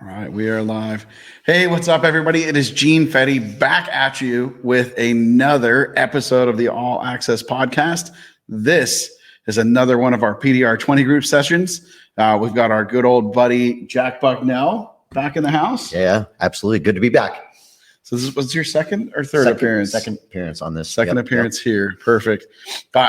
All right, we are live. Hey, what's up, everybody? It is Gene Fetty back at you with another episode of the All Access Podcast. This is another one of our PDR 20 group sessions. We've got our good old buddy Jack Bucknell back in the house. Yeah, absolutely. Good to be back. So this was your second or third appearance? Second appearance on this. Second appearance here. Perfect.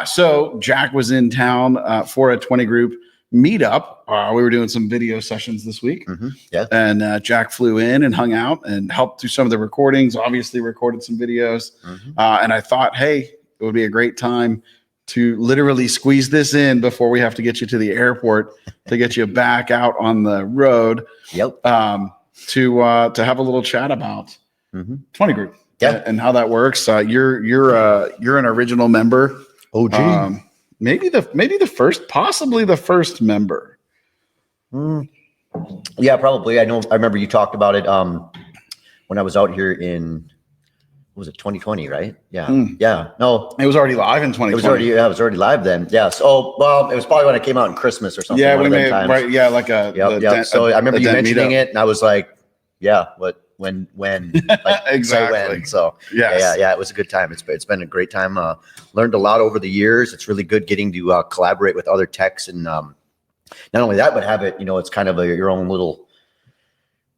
So Jack was in town for a 20 group meetup. We were doing some video sessions this week. Yeah. And Jack flew in and hung out and helped do some of the recordings, obviously recorded some videos. And I thought, hey, it would be a greght time to literally squeeze this in before we have to get you to the airport to get you back out on the road. Yep. To have a little chat about 20 group. Yeah. And how that works. You're an original member. Oh, gee. Maybe the first, possibly the first member. Yeah, probably. I remember you talked about it when I was out here in, what was it, 2020, right? Yeah. Yeah. No, It was already live in 2020. it was already live then. Yeah. So, well, it was probably when I came out in Christmas or something. Yeah, one we of them made times. right. Yeah, like a. Yep. So I remember you mentioning meetup. it, and I was like, yeah, when, like, Exactly. say when. So Yes. yeah, it was a good time. It's been a great time. Learned a lot over the years. It's really good getting to collaborate with other techs, and not only that, but have it, it's kind of your own little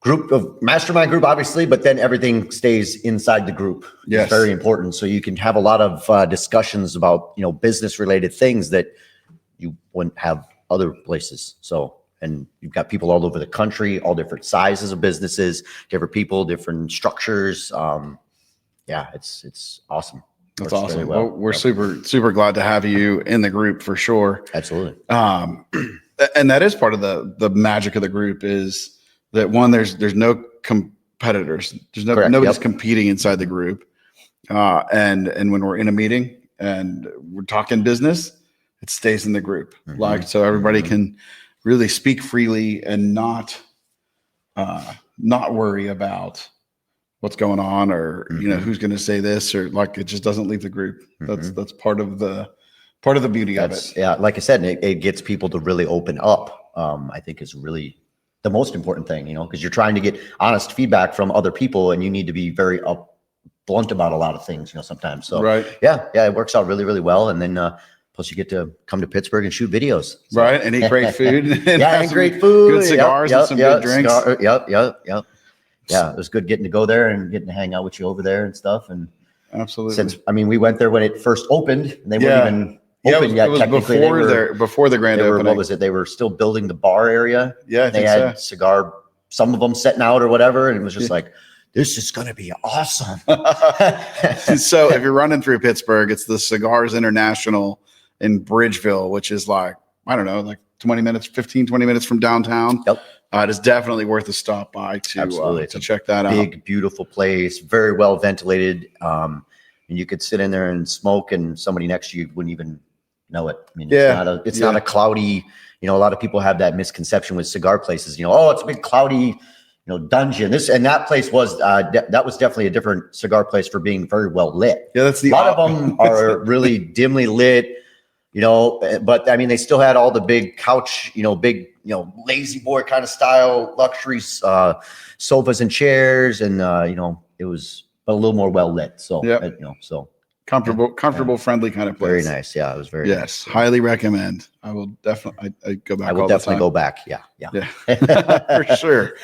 group of mastermind group, obviously, but then everything stays inside the group. Yes. It's very important. So you can have a lot of discussions about, business related things that you wouldn't have other places. So, and you've got people all over the country, all different sizes of businesses, different people, different structures. Yeah, it's awesome. That's Works awesome. very Well, we're super glad to have you in the group for sure. Absolutely. And that is part of the magic of the group is that one, there's no competitors. There's Correct. nobody's Yep. competing inside the group. And when we're in a meeting and we're talking business, it stays in the group. Like, so everybody can really speak freely and not worry about what's going on or who's going to say this, or like it just doesn't leave the group. That's part of the beauty of it. Yeah, like I said, it gets people to really open up. I think is really the most important thing, because you're trying to get honest feedback from other people, and you need to be very blunt about a lot of things, sometimes. So Right. yeah, it works out really, really well. And then plus you get to come to Pittsburgh and shoot videos, so. Right, and eat great food. And great food, good cigars, and some good drinks. Yep. Yeah, it was good getting to go there and getting to hang out with you over there and stuff. And Absolutely. since we went there when it first opened, and they weren't even open yet. It was Technically, before the grand opening. what was it? They were still building the bar area. Yeah, I They think had so. some of them setting out or whatever, and it was just like, this is going to be awesome. So if you're running through Pittsburgh, it's the Cigars International in Bridgeville, which is like, I don't know, like 20 minutes from downtown. Yep. It is definitely worth a stop by to check that out. Big, beautiful place, very well ventilated. And you could sit in there and smoke, and somebody next to you wouldn't even know it. I mean, it's not a cloudy, a lot of people have that misconception with cigar places, it's a big cloudy, dungeon. That place was, that was definitely a different cigar place for being very well lit. Yeah, that's a lot of them are really dimly lit, but I mean, they still had all the big couch, big, lazy boy kind of style luxury sofas and chairs, and it was a little more well lit. So so comfortable, friendly kind of place. Very nice. Yeah, it was very nice. Highly recommend. I will definitely I go back. I will definitely go back. Yeah. For sure.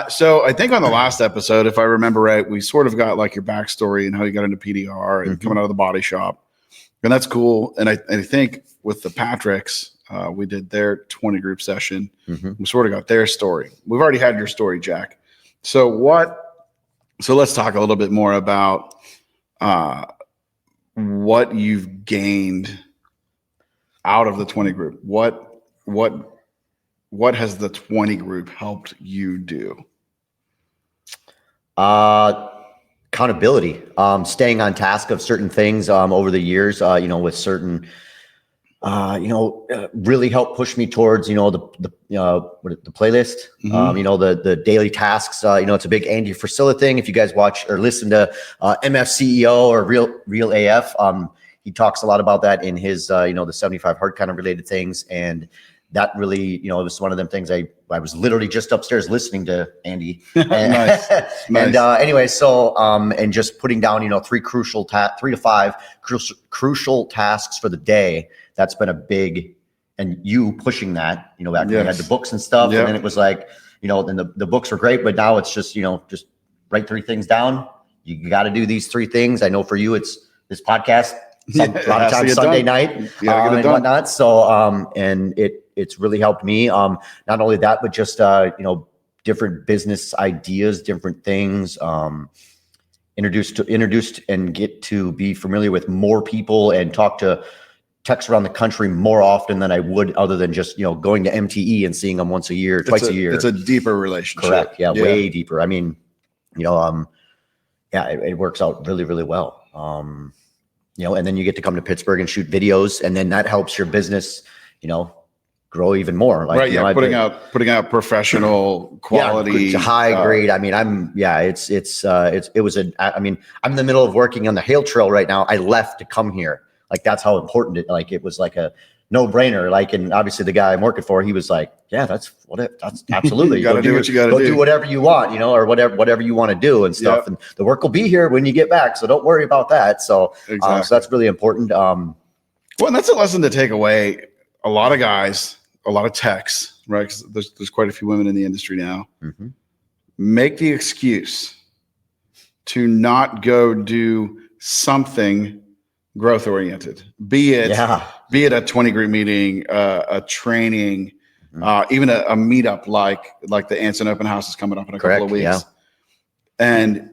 So I think on the last episode, if I remember right, we sort of got like your backstory and how you got into PDR and coming out of the body shop, and that's cool. And I think with the Patricks, we did their 20 group session. We sort of got their story. We've already had your story, Jack. So let's talk a little bit more about what you've gained out of the 20 group. What has the 20 group helped you do? Accountability, staying on task of certain things over the years, with certain really helped push me towards, the playlist, the daily tasks. It's a big Andy Frisella thing. If you guys watch or listen to MFCEO or Real AF, he talks a lot about that in his, the 75 hard kind of related things. And that really, it was one of them things. I was literally just upstairs listening to Andy. Nice. And anyway, so and just putting down, 3 to 5 crucial tasks for the day. That's been a big, and you pushing that, back when we had the books and stuff, and then it was like, then the books were great, but now it's just, just write 3 things down. You got to do these 3 things. I know for you, it's this podcast. A lot of times Sunday night and whatnot. So, and it's really helped me. Not only that, but just, different business ideas, different things, introduced and get to be familiar with more people and talk to techs around the country more often than I would other than just, going to MTE and seeing them once a year, twice a year. It's a deeper relationship. Correct. Yeah. Way deeper. I mean, it works out really, really well. And then you get to come to Pittsburgh and shoot videos, and then that helps your business, grow even more. Like, right. Yeah. Putting out professional quality, high grade. I mean, I'm in the middle of working on the Hail Trail right now. I left to come here. Like, that's how important it was like a no brainer. Like, and obviously the guy I'm working for, he was like, yeah, that's absolutely. You got to do what you got to do. Do whatever you want, or whatever you want to do and stuff. Yep. And the work will be here when you get back. So don't worry about that. So, so that's really important. Well, and that's a lesson to take away. A lot of guys, a lot of techs, right? Because there's quite a few women in the industry now. Mm-hmm. Make the excuse to not go do something growth oriented, be it a 20 group meeting, a training, even a meetup like the Anson Open House is coming up in a couple of weeks. Yeah. And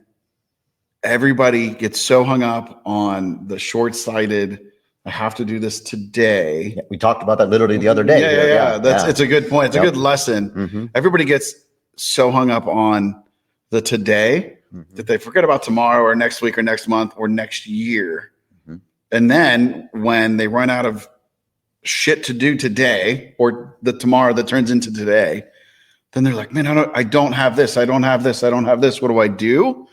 everybody gets so hung up on the short-sighted, I have to do this today. Yeah, we talked about that literally the other day. It's a good point. It's a good lesson. Mm-hmm. Everybody gets so hung up on the today that they forget about tomorrow or next week or next month or next year. And then when they run out of shit to do today or the tomorrow that turns into today, then they're like, man, I don't have this. I don't have this. I don't have this. What do I do?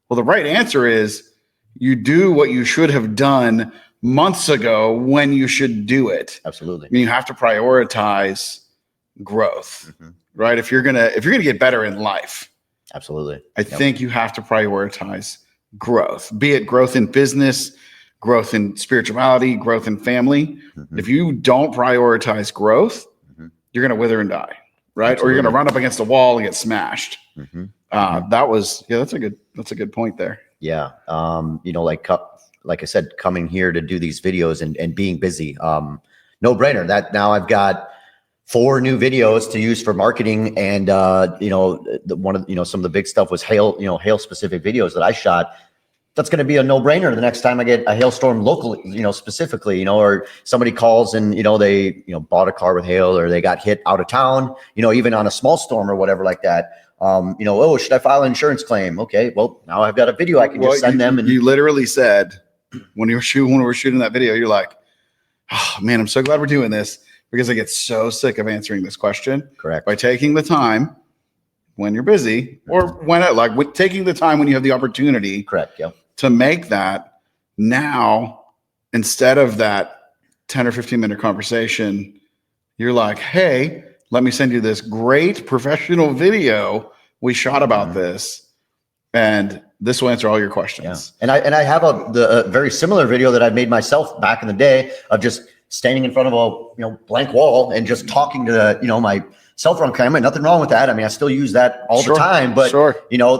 Well, the right answer is you do what you should have done months ago when you should do it. Absolutely. I mean, you have to prioritize growth, right? If you're gonna get better in life, absolutely. I think you have to prioritize growth, be it growth in business, growth in spirituality, growth in family. If you don't prioritize growth, you're going to wither and die, right? Absolutely. Or you're going to run up against a wall and get smashed. That's a good point there. Yeah. Like I said, coming here to do these videos and being busy, no brainer. That now I've got 4 new videos to use for marketing. And, some of the big stuff was hail specific videos that I shot. That's going to be a no-brainer the next time I get a hailstorm locally, specifically, or somebody calls and, they, bought a car with hail or they got hit out of town, even on a small storm or whatever like that. Should I file an insurance claim? Okay, well, now I've got a video I can just send them. And you literally said when we were shooting that video, you're like, oh man, I'm so glad we're doing this because I get so sick of answering this question. Correct. By taking the time when you're busy or taking the time when you have the opportunity. Correct. Yeah. To make that now, instead of that 10 or 15 minute conversation, you're like, hey, let me send you this great professional video we shot about this. And this will answer all your questions. Yeah. And I have a very similar video that I made myself back in the day of just standing in front of a blank wall and just talking to my cell phone camera. Nothing wrong with that. I mean, I still use that all the time, but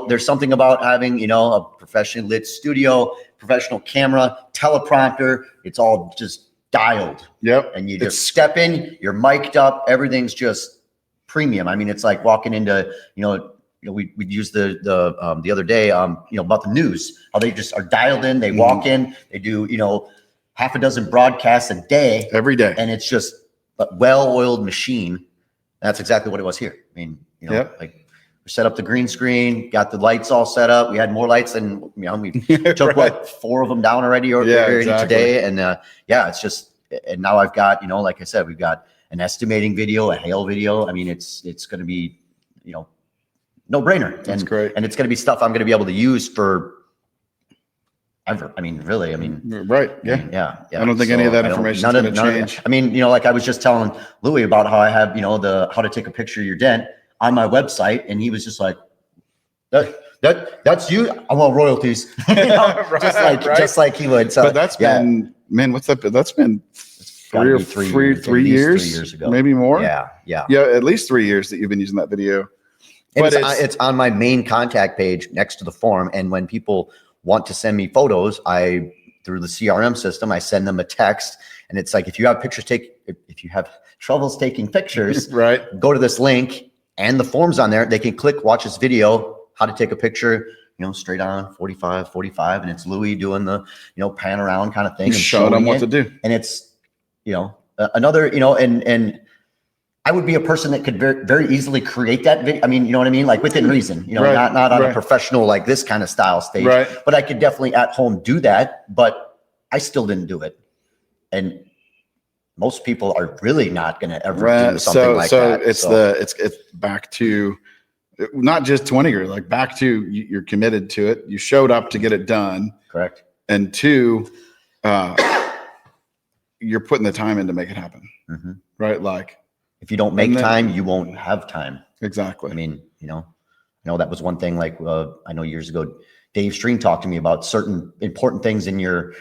there's something about having, a professionally lit studio, professional camera, teleprompter. It's all just dialed. Yep. And you just step in, you're mic'd up. Everything's just premium. I mean, it's like walking into, we used the other day, about the news, how they just are dialed in. They walk in, they do, half a dozen broadcasts a day, every day. And it's just a well-oiled machine. That's exactly what it was here. I mean, we set up the green screen, got the lights all set up. We had more lights than, we took 4 of them down already today. And it's just, and now I've got, like I said, we've got an estimating video, a hail video. I mean, it's going to be, no brainer. That's great. And it's going to be stuff I'm going to be able to use for ever. I mean, really, I mean, right. Yeah. Yeah. I don't think any of that information is going to change. I mean, like I was just telling Louis about how I have, how to take a picture of your dent on my website. And he was just like, that's you. I want royalties, right, just like he would. So, but that's been, man, what's that? That's been three years ago, maybe more. Yeah. At least 3 years that you've been using that video. And it's on my main contact page next to the form. And when people want to send me photos, through the CRM system, I send them a text, and it's like, if you have troubles taking pictures, right, go to this link and the form's on there. They can click, watch this video, how to take a picture, straight on 45, and it's Louis doing the, pan around kind of thing and showing them what to do. And it's, another, and I would be a person that could very, very easily create that video. I mean, you know what I mean? Like within reason, not on a professional, like this kind of style stage, but I could definitely at home do that, but I still didn't do it. And most people are really not going to ever do something like that. It's back to not just 20 years, like back to you're committed to it. You showed up to get it done. Correct. And 2, you're putting the time in to make it happen. Mm-hmm. Right. Like, if you don't make time, you won't have time. Exactly. I mean, that was one thing, like, I know years ago, Dave Stream talked to me about certain important things in your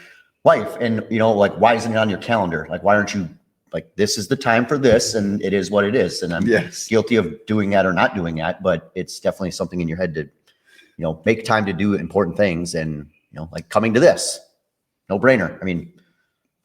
life. And, like, why isn't it on your calendar? Like, why aren't you like, this is the time for this, and it is what it is. And I'm guilty of doing that or not doing that, but it's definitely something in your head to, make time to do important things. And, like coming to this, no brainer. I mean,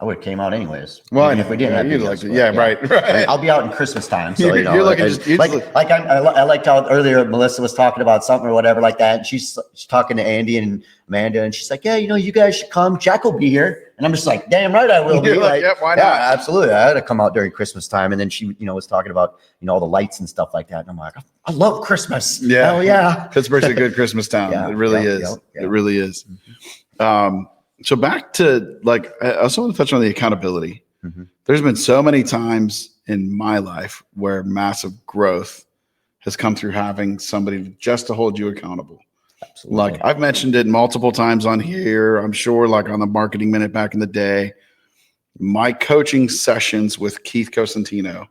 I would have came out anyways. Well, if we didn't have videos, right. I mean, I'll be out in Christmas time. So, you're looking I liked how earlier Melissa was talking about something or whatever like that. And she's talking to Andy and Amanda, and she's like, yeah, you guys should come. Jack will be here. And I'm just like, damn right I will be. Why not? Yeah, absolutely. I had to come out during Christmas time. And then she, was talking about, all the lights and stuff like that. And I'm like, I love Christmas. Yeah. Hell yeah. Pittsburgh's a good Christmas town. It really is. It really is. So back to, like, I also want to touch on the accountability. Mm-hmm. There's been so many times in my life where massive growth has come through having somebody just to hold you accountable. Absolutely. Like, I've mentioned it multiple times on here. I'm sure, like on the Marketing Minute back in the day, my coaching sessions with Keith Cosentino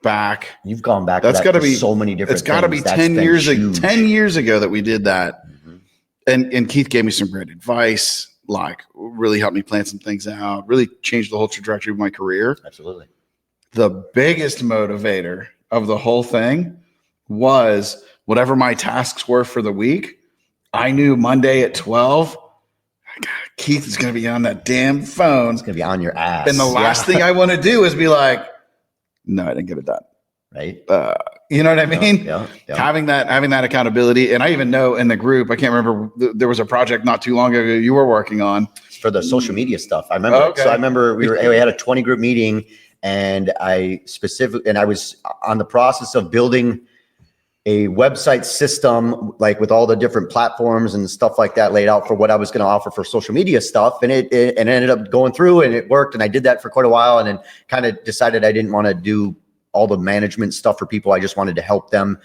back. You've gone back. That's got to be so many different. It's got to be 10 years. 10 years ago that we did that. Mm-hmm. And Keith gave me some great advice. Like, really helped me plan some things out, really changed the whole trajectory of my career. Absolutely. The biggest motivator of the whole thing was whatever my tasks were for the week. I knew Monday at 12, Keith is going to be on that damn phone. It's going to be on your ass. And the last thing I want to do is be like, no, I didn't get it done. Right. You know what I mean? Yeah. Having that accountability. And I even know in the group, I can't remember, there was a project not too long ago you were working on for the social media stuff. I remember. Okay. So I remember we had a 20 group meeting, and I was on the process of building a website system, like with all the different platforms and stuff like that laid out for what I was going to offer for social media stuff. And it ended up going through, and it worked. And I did that for quite a while, and then kind of decided I didn't want to do all the management stuff for people. I just wanted to help them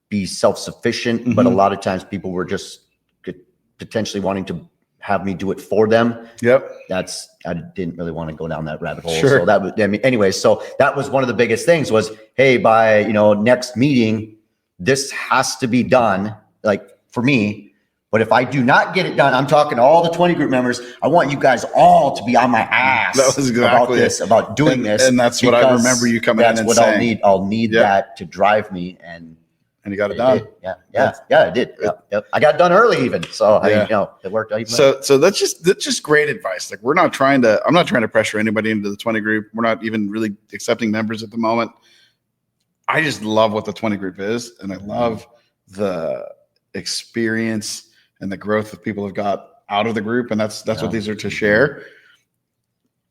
be self-sufficient. Mm-hmm. But a lot of times people were just potentially wanting to have me do it for them. Yep. I didn't really want to go down that rabbit hole. Sure. So that was, anyway, so that was one of the biggest things was, hey, by, next meeting, this has to be done, like, for me. But if I do not get it done, I'm talking to all the 20 group members, I want you guys all to be on my ass that was exactly about this, about doing this. And that's what I remember you coming in and saying. That's what I'll need that to drive me. And you got it done. Yeah, I did. Yep. I got done early even. So it worked out. So that's just great advice. Like, I'm not trying to pressure anybody into the 20 group. We're not even really accepting members at the moment. I just love what the 20 group is. And I love the experience and the growth that people have got out of the group. And that's what these are to share.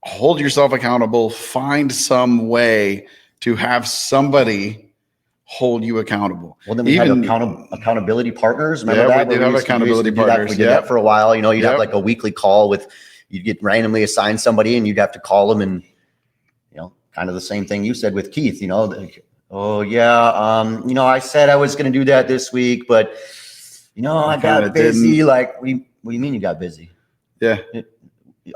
Hold yourself accountable. Find some way to have somebody hold you accountable. Well, then we have accountability partners. Remember that? We do have accountability partners. We did that for a while. You'd have like a weekly call you'd get randomly assigned somebody, and you'd have to call them, and, kind of the same thing you said with Keith, oh yeah. I said I was going to do that this week, but I got busy. Like, what do you mean you got busy? Yeah.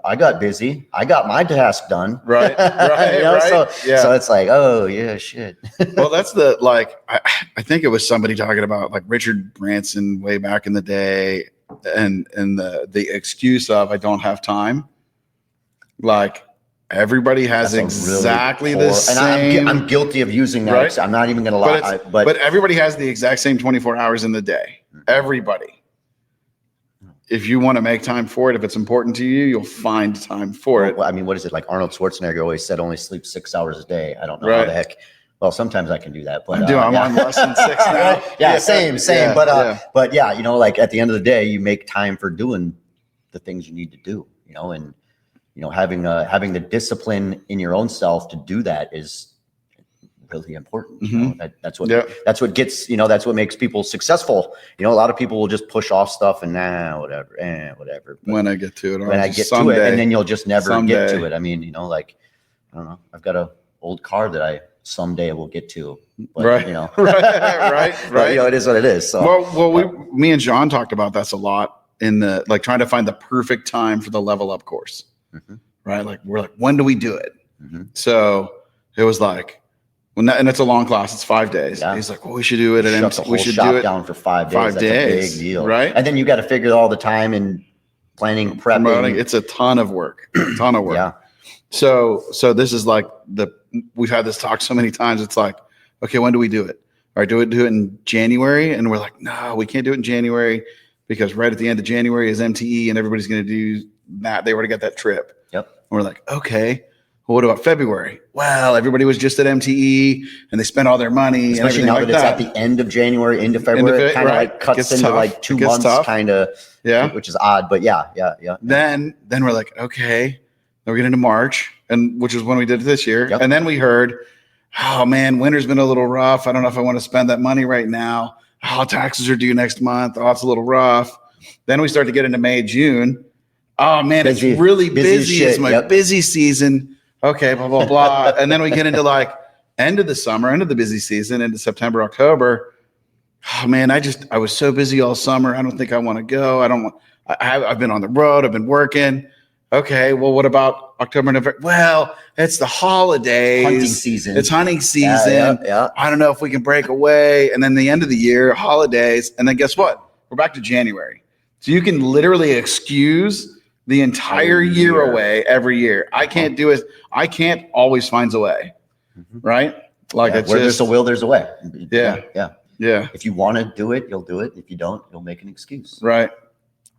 I got busy. I got my task done. Right. Right. You know, right. So it's like, oh yeah, shit. Well, that's I think it was somebody talking about like Richard Branson way back in the day, and the excuse of I don't have time. Like everybody has That's exactly really the poor, same. and I'm guilty of using that. Right? I'm not even going to lie. But everybody has the exact same 24 hours in the day. Everybody. If you want to make time for it, if it's important to you, you'll find time for it. I mean, what is it? Like Arnold Schwarzenegger always said, only sleep 6 hours a day. I don't know how Right. the heck. Well, sometimes I can do that, but I'm on less than 6 now. yeah, same. Yeah, But yeah, you know, like at the end of the day, you make time for doing the things you need to do, you know, and you know, having the discipline in your own self to do that is really important. You know? That's what gets, you know, that's what makes people successful. You know, a lot of people will just push off stuff and whatever. But when I get to it, when I get to it, and then you'll just never get to it. I mean, you know, like, I don't know, I've got a old car that I someday will get to, but, right. You know, right. But, you know, it is what it is. So, me and John talked about this a lot in the, like trying to find the perfect time for the level up course, right? Like we're like, when do we do it? So it was like, and it's a long class. It's 5 days. Yeah. He's like, well, we should do it. We should do it down for 5 days. 5 days. A big deal. Right. And then you got to figure all the time and planning, prepping. It's a ton of work, Yeah. So this is like we've had this talk so many times. It's like, okay, when do we do it? All right, do it in January. And we're like, no, we can't do it in January because right at the end of January is MTE and everybody's going to do that. They already got that trip. Yep. And we're like, okay, well, what about February? Well, everybody was just at MTE and they spent all their money. Especially now that it's at the end of January into February, it kind of like cuts into like 2 months kind of, which is odd, but yeah. Then we're like, okay, then we get into March, and which is when we did it this year. Yep. And then we heard, oh man, winter's been a little rough. I don't know if I want to spend that money right now. Oh, taxes are due next month. Oh, it's a little rough. Then we start to get into May, June. Oh man, it's really busy. It's my busy season. Okay, blah, blah, blah. And then we get into like end of the summer, end of the busy season, into September, October. Oh man, I was so busy all summer. I don't think I want to go. I've been on the road. I've been working. Okay, well, what about October, November? Well, it's the holidays. Hunting season. It's hunting season. Yeah. I don't know if we can break away. And then the end of the year, holidays. And then guess what? We're back to January. So you can literally excuse the entire year away every year. I can't do it. I can't always finds a way. Right? Like it's where there's a will, there's a way. Yeah. If you want to do it, you'll do it. If you don't, you'll make an excuse. Right.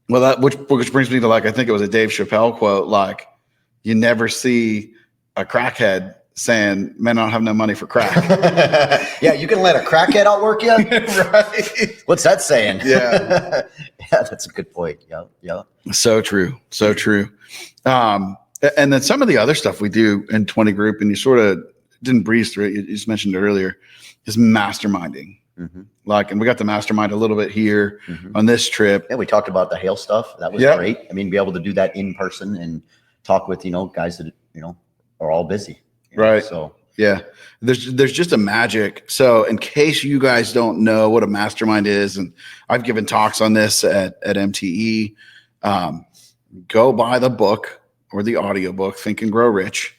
Well, which brings me to like, I think it was a Dave Chappelle quote, like, you never see a crackhead saying, man, I don't have no money for crack. Yeah, you can let a crackhead outwork you? Right. What's that saying? Yeah. Yeah, that's a good point. Yeah. So true. And then some of the other stuff we do in 20 group, and you sort of didn't breeze through it, you just mentioned it earlier, is masterminding. Like, and we got the mastermind a little bit here on this trip. Yeah, we talked about the hail stuff. That was great. I mean, be able to do that in person and talk with, guys that, are all busy. Right. So, yeah, there's just a magic. So in case you guys don't know what a mastermind is, and I've given talks on this at MTE, go buy the book or the audiobook, Think and Grow Rich.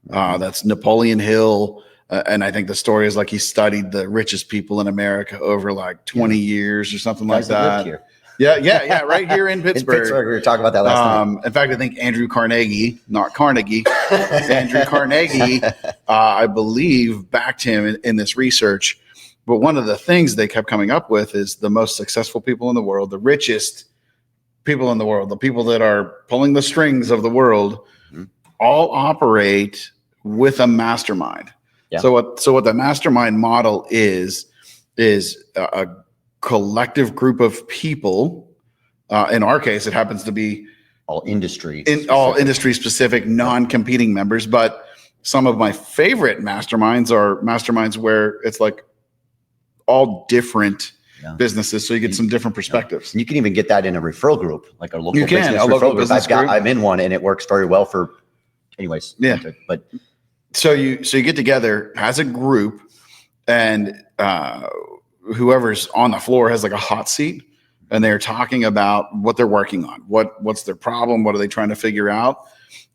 That's Napoleon Hill. And I think the story is like he studied the richest people in America over like 20 years or something like that. Here. Yeah. Right here in Pittsburgh. We were talking about that last night. In fact, I think Andrew Carnegie, not Carnegie, Andrew Carnegie, I believe, backed him in this research. But one of the things they kept coming up with is the most successful people in the world, the richest people in the world, the people that are pulling the strings of the world, all operate with a mastermind. Yeah. So what the mastermind model is a collective group of people. In our case, it happens to be all industry specific, non-competing members. But some of my favorite masterminds are masterminds where it's like all different businesses, so you get some different perspectives. And you can even get that in a referral group, like a local business referral group. I'm in one, and it works very well for. Anyways, but. So you get together as a group, and whoever's on the floor has like a hot seat, and they're talking about what they're working on, what's their problem, what are they trying to figure out,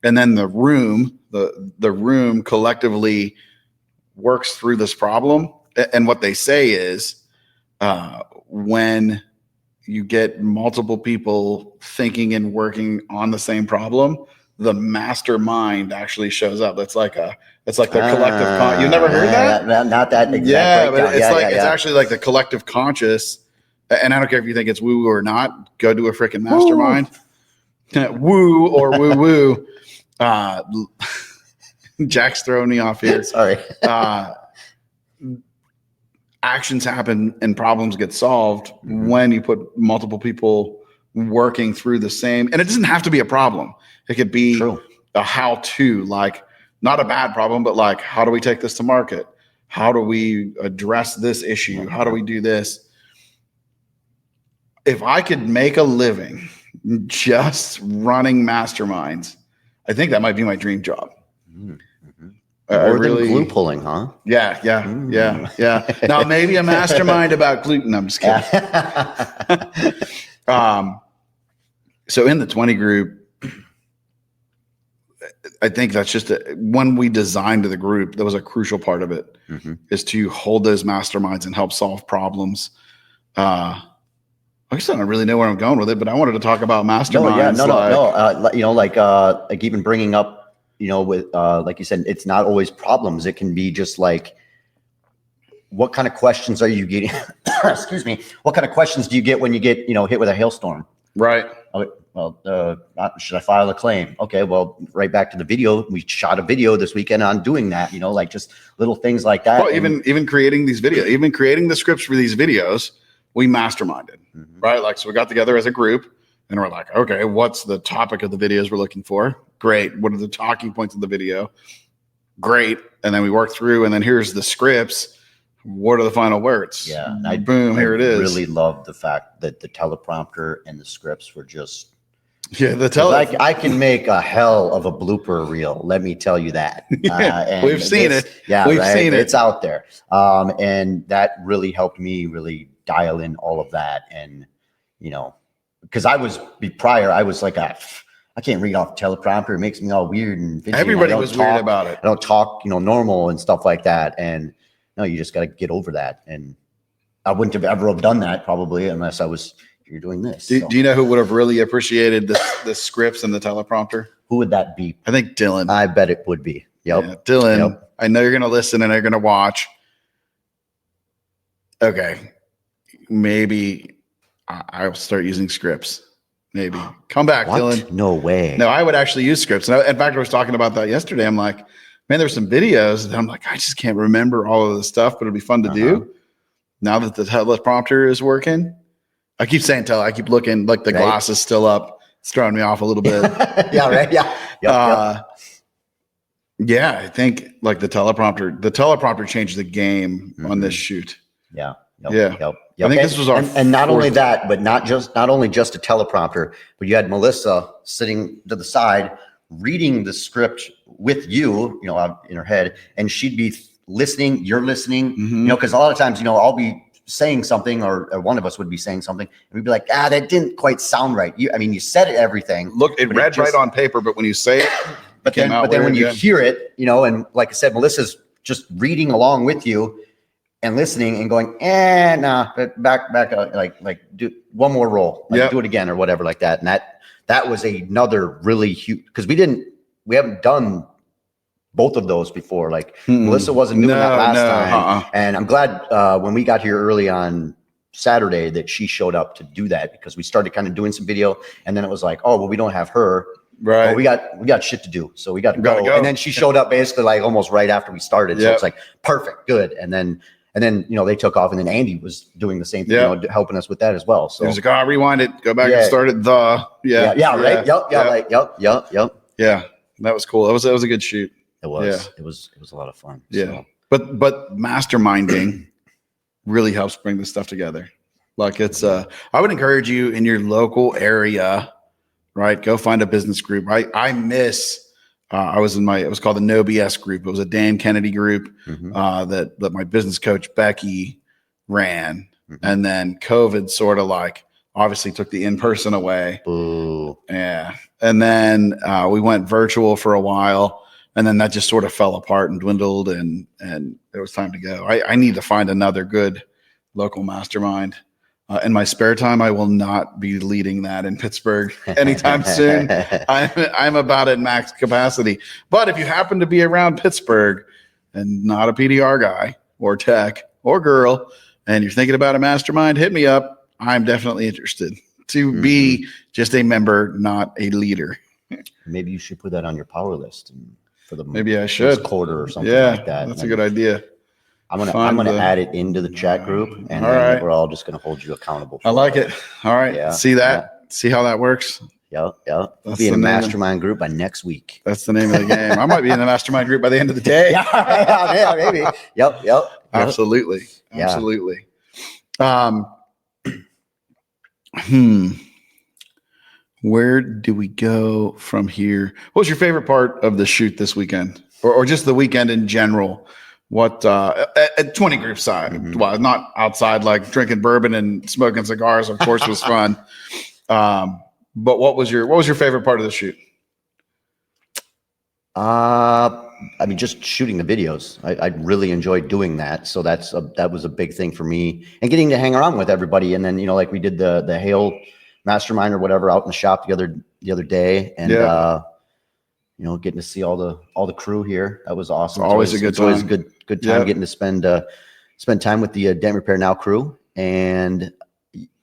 and then the room collectively works through this problem. And what they say is, when you get multiple people thinking and working on the same problem, the mastermind actually shows up. It's like the collective. You never heard that? Not that exact. Yeah, breakdown. but it's actually like the collective conscious. And I don't care if you think it's woo or not. Go do a freaking mastermind. Woo or woo woo. Jack's throwing me off here. Sorry. Actions happen and problems get solved when you put multiple people working through the same. And it doesn't have to be a problem. It could be a how-to, like not a bad problem, but like, how do we take this to market? How do we address this issue? How do we do this? If I could make a living just running masterminds, I think that might be my dream job. More than glue pulling, huh? Yeah. Now maybe a mastermind about gluten. I'm just kidding. So in the 20 group, I think that's just when we designed the group, that was a crucial part of it, is to hold those masterminds and help solve problems. I guess I don't really know where I'm going with it, but I wanted to talk about masterminds. No. Like even bringing up, with like you said, it's not always problems. It can be just like, what kind of questions are you getting? Excuse me. What kind of questions do you get when you get, hit with a hailstorm? Right. Well, should I file a claim? Okay. Well, right back to the video. We shot a video this weekend on doing that, like just little things like that. Well, even creating these videos, even creating the scripts for these videos, we masterminded, right? Like, so we got together as a group and we're like, okay, what's the topic of the videos we're looking for? Great. What are the talking points of the video? Great. And then we work through, and then here's the scripts. What are the final words? Yeah. Boom. Here it is. I really love the fact that the teleprompter and the scripts were just. Yeah. I can make a hell of a blooper reel. Let me tell you that. We've seen it. Yeah. We've seen it. It's out there. And that really helped me really dial in all of that. And, because I was like, I can't read off the teleprompter. It makes me all weird and fidgety. Everybody was weird about it. I don't talk, normal and stuff like that. And no, you just got to get over that. And I wouldn't have ever have done that probably unless you're doing this. Do you know who would have really appreciated the scripts and the teleprompter? Who would that be? I think Dylan. I bet it would be. Yep. Yeah, Dylan. Yep. I know you're going to listen and you're going to watch. Okay. Maybe I'll start using scripts. Maybe come back, what? Dylan. No way. No, I would actually use scripts. And in fact, I was talking about that yesterday. I'm like, man, there's some videos that I'm like, I just can't remember all of the stuff, but it'd be fun to do. Now that the teleprompter is working, I keep saying I keep looking like the glass is still up. It's throwing me off a little bit. Yeah, right. Yeah. Yep. Yeah, I think like the teleprompter changed the game on this shoot. Yeah. Yep. I think this was our and not only that, but not only just a teleprompter, but you had Melissa sitting to the side reading the script with you, out in her head, and she'd be listening. You're listening, because a lot of times, I'll be saying something, or one of us would be saying something, and we'd be like, that didn't quite sound right. You said everything. Look, it read right on paper, but when you say it, but then when you hear it, and like I said, Melissa's just reading along with you and listening and going, nah, back, like do one more roll, do it again or whatever like that. And that was another really huge, because we haven't done both of those before. Like Melissa wasn't doing that last time. And I'm glad when we got here early on Saturday that she showed up to do that, because we started kind of doing some video, and then it was like, oh, well, we don't have her. Right. Well, we got shit to do. So we got to go. And then she showed up basically like almost right after we started. So it's like, perfect, good. And then they took off, and then Andy was doing the same thing, helping us with that as well. So he was like, rewind it, go back and start it. Right. Yep. Yeah. That was cool. That was a good shoot. It was. Yeah. It was a lot of fun. Yeah. So. But masterminding really helps bring this stuff together. Like it's I would encourage you in your local area, right? Go find a business group. I miss it was called the No BS group. It was a Dan Kennedy group that my business coach Becky ran. And then COVID sort of like obviously took the in-person away. Boo. Yeah. And then we went virtual for a while, and then that just sort of fell apart and dwindled, and it was time to go. I need to find another good local mastermind. In my spare time, I will not be leading that in Pittsburgh anytime soon. I'm about at max capacity. But if you happen to be around Pittsburgh and not a PDR guy or tech or girl, and you're thinking about a mastermind, hit me up. I'm definitely interested to be just a member, not a leader. Maybe you should put that on your power list for the maybe I should quarter or something like that. That's a good idea. I'm gonna add it into the chat group, and then we're all just gonna hold you accountable. I like it. All right. Yeah. See that? Yeah. See how that works? Yep. We'll be in a mastermind group by next week. That's the name of the game. I might be in the mastermind group by the end of the day. yeah, maybe. Yep. Absolutely. Where do we go from here? What was your favorite part of the shoot this weekend, or just the weekend in general? What at 20 group side? Well, not outside, like drinking bourbon and smoking cigars, of course, was fun. But what was your favorite part of the shoot? I mean, just shooting the videos. I really enjoyed doing that. So that was a big thing for me, and getting to hang around with everybody. And then, like we did the Hail Mastermind or whatever out in the shop the other day, and getting to see all the crew here. That was awesome. Always a good time. Always a good time getting to spend time with the Dent Repair Now crew. And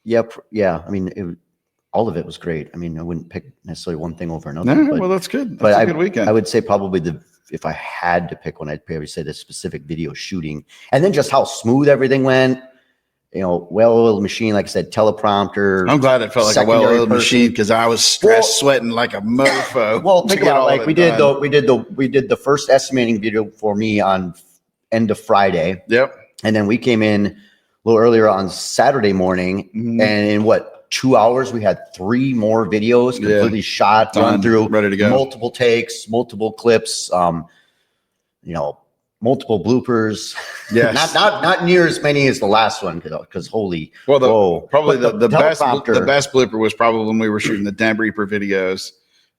I mean, all of it was great. I mean, I wouldn't pick necessarily one thing over another. No, well, that's good. That's a good weekend. I would say probably if I had to pick one, I'd probably say the specific video shooting, and then just how smooth everything went. Well-oiled machine, like I said, teleprompter. I'm glad it felt like a well-oiled machine, because I was sweating like a mofo. Well, think about it, like we did the first estimating video for me on end of Friday. Yep. And then we came in a little earlier on Saturday morning, and in 2 hours we had 3 more videos completely shot, run through, ready to go, multiple takes, multiple clips, multiple bloopers. Yes. not near as many as the last one, because probably the best blooper was probably when we were shooting the Dent Reaper videos,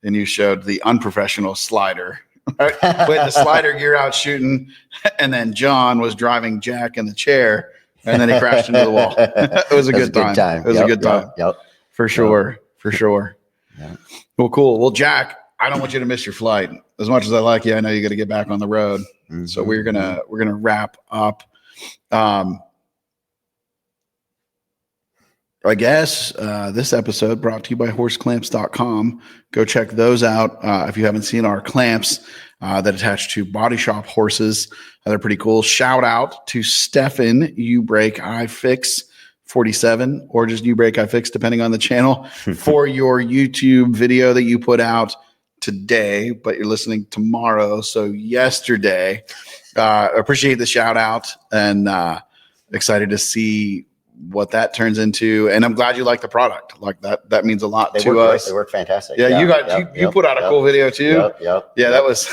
and you showed the unprofessional slider. Right? We had the slider gear out shooting, and then John was driving Jack in the chair, and then he crashed into the wall. It was a good time. It was a good time. Yep. For sure. Yeah. Well, cool. Well, Jack, I don't want you to miss your flight. As much as I like you, I know you got to get back on the road. So we're gonna wrap up. I guess this episode brought to you by horseclamps.com. Go check those out if you haven't seen our clamps that attach to body shop horses. They're pretty cool. Shout out to Stefan, You Break iFix 47, or just You Break iFix, depending on the channel, for your YouTube video that you put out today, but you're listening tomorrow. So yesterday, appreciate the shout out, and excited to see what that turns into. And I'm glad you like the product. Like that means a lot to us. They work fantastic. Yeah, you put out a cool video too. Yep. Yeah, that was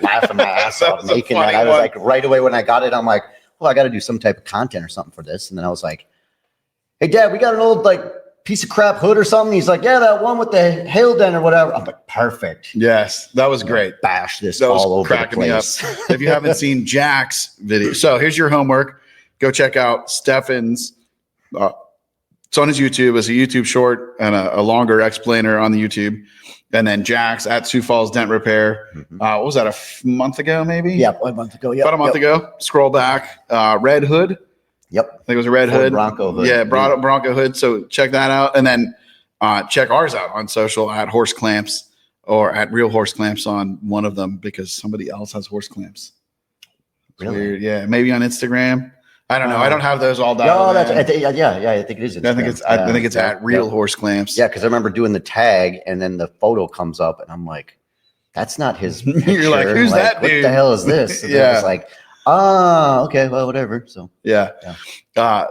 laughing my ass off making that. I was like, right away when I got it, I'm like, well, I got to do some type of content or something for this. And then I was like, hey, Dad, we got an old piece of crap hood or something. He's like, yeah, that one with the hail dent or whatever. I'm like, perfect. Yes, that was great. Bash this all over the place. If you haven't seen Jack's video, so here's your homework. Go check out Stefan's. It's on his YouTube. It's a YouTube short and a longer explainer on the YouTube. And then Jack's at Sioux Falls Dent Repair. What was that, a month ago maybe? Yeah, a month ago. About a month ago. Scroll back. Red hood. Yep. I think it was a red hood. Bronco hood. Yeah, Bronco hood. So check that out. And then check ours out on social at Horse Clamps, or at Real Horse Clamps on one of them, because somebody else has horse clamps. Really? Weird. Yeah, maybe on Instagram. I don't know. I don't have those all down. No, I think it is. I think it's at Real Horse Clamps. Yeah, because I remember doing the tag, and then the photo comes up, and I'm like, that's not his picture. You're like, who's that dude? What the hell is this? And it's like, okay, well, whatever. So yeah.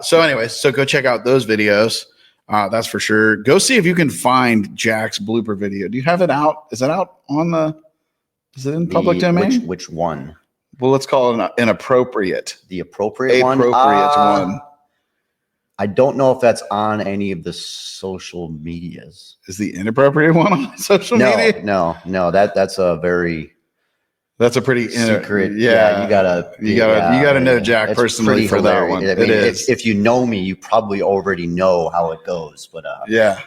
So anyways, so go check out those videos. That's for sure. Go see if you can find Jack's blooper video. Do you have it out? Is it out on is it in public domain? Which one? Well, let's call it an appropriate. The appropriate one? Appropriate one. I don't know if that's on any of the social medias. Is the inappropriate one on social media? No. That's a very That's a pretty secret. Yeah, you gotta know Jack personally for that one. I mean, if you know me, you probably already know how it goes. But yeah,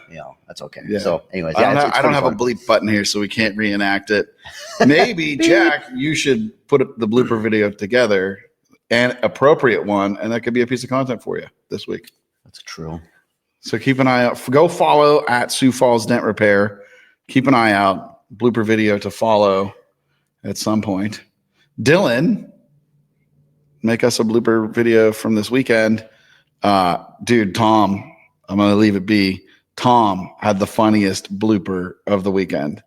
that's okay. Yeah. So, anyways, I don't have a bleep button here, so we can't reenact it. Maybe Jack, you should put the blooper video together, an appropriate one, and that could be a piece of content for you this week. That's true. So keep an eye out. Go follow at Sioux Falls Dent Repair. Keep an eye out. Blooper video to follow at some point. Dylan, make us a blooper video from this weekend. Dude, Tom, I'm going to leave it be. Tom had the funniest blooper of the weekend.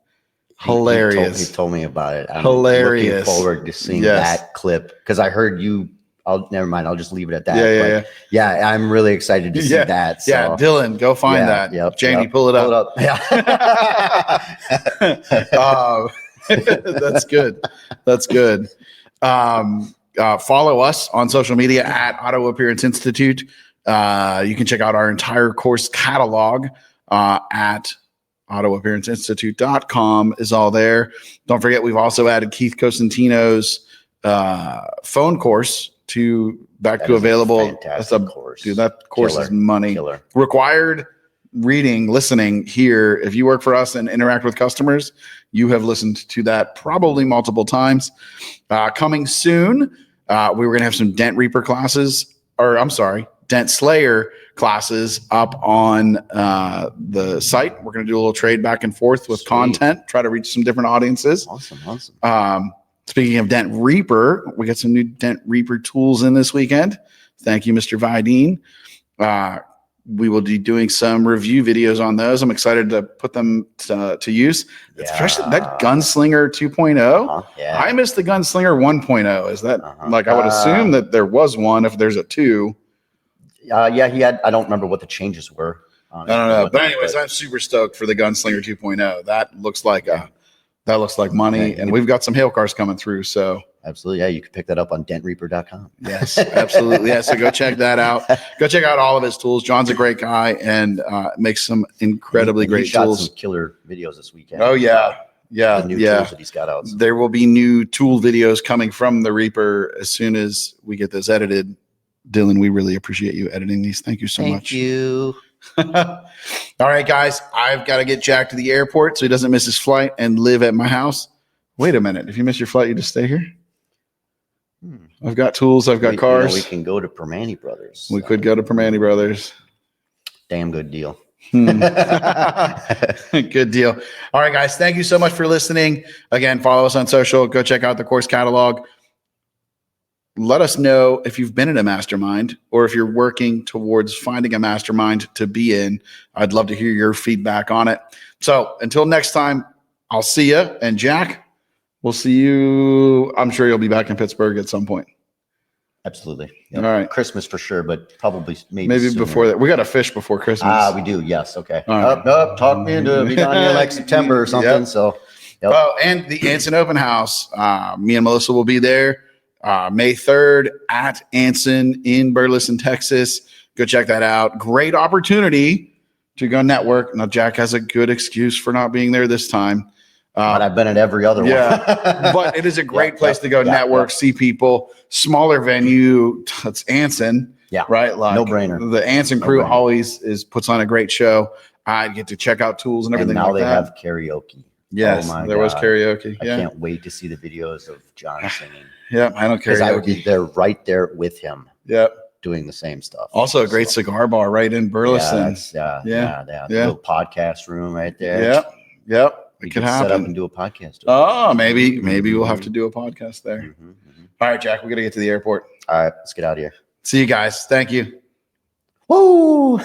Hilarious. He told me about it. I'm Hilarious. looking forward to seeing that clip because I heard you. Never mind. I'll just leave it at that. Yeah. I'm really excited to see that. So. Yeah, Dylan, go find that. Yep, Jamie, pull it up. Yeah. That's good. That's good. Follow us on social media at Auto Appearance Institute. You can check out our entire course catalog at autoappearanceinstitute.com is all there. Don't forget, we've also added Keith Cosentino's phone course back to available. That's a course. Dude, that course is money. Killer. Required reading, listening here. If you work for us and interact with customers, you have listened to that probably multiple times. Coming soon, we were going to have some Dent Reaper classes, Dent Slayer classes up on the site. We're going to do a little trade back and forth with content, try to reach some different audiences. Awesome. Speaking of Dent Reaper, we got some new Dent Reaper tools in this weekend. Thank you, Mr. Vidine. We will be doing some review videos on those. I'm excited to put them to use, especially that Gunslinger 2.0. I missed the Gunslinger 1.0. Is that I would assume that there was one if there's a 2. He had. I don't remember what the changes were. I don't know, but anyways, I'm super stoked for the Gunslinger 2.0. That looks like money, and we've got some hail cars coming through. So absolutely, you can pick that up on dentreaper.com. Yes, absolutely, So go check that out. Go check out all of his tools. John's a great guy and makes some incredibly great tools. Some killer videos this weekend. Oh yeah. The new tools that he's got out. So. There will be new tool videos coming from the Reaper as soon as we get those edited. Dylan, we really appreciate you editing these. Thank you so much. Thank you. All right, guys, I've got to get Jack to the airport so he doesn't miss his flight and live at my house. Wait a minute. If you miss your flight, you just stay here? I've got tools. I've got cars. We can go to Permane Brothers. We could go to Permane Brothers. Damn good deal. Good deal. All right, guys. Thank you so much for listening. Again, follow us on social. Go check out the course catalog. Let us know if you've been in a mastermind or if you're working towards finding a mastermind to be in. I'd love to hear your feedback on it. So until next time, I'll see you. And Jack, we'll see you. I'm sure you'll be back in Pittsburgh at some point. Absolutely. All right. Christmas for sure, but probably maybe sooner. Before that. We got to fish before Christmas. We do. Yes. Okay. All right. Talk me into it. Be down here like September or something. Yep. So. Yep. Oh, and the Anson Open House. Me and Melissa will be there. May 3rd at Anson in Burleson, Texas. Go check that out. Great opportunity to go network. Now, Jack has a good excuse for not being there this time. But I've been at every other one. But it is a great place to go network, see people. Smaller venue. It's Anson. Yeah. Right? Like, no brainer. The Anson crew always puts on a great show. I get to check out tools and everything and now like they that. have karaoke. Yes, there was karaoke. I can't wait to see the videos of John singing. Yeah, I don't care. Because I would be there right there with him. Yep. Doing the same stuff. Also a great cigar bar right in Burleson. Yeah. Little podcast room right there. Yep. It could happen. Set up and do a podcast. Oh, maybe we'll have to do a podcast there. All right, Jack, we got to get to the airport. All right, let's get out of here. See you guys. Thank you. Woo!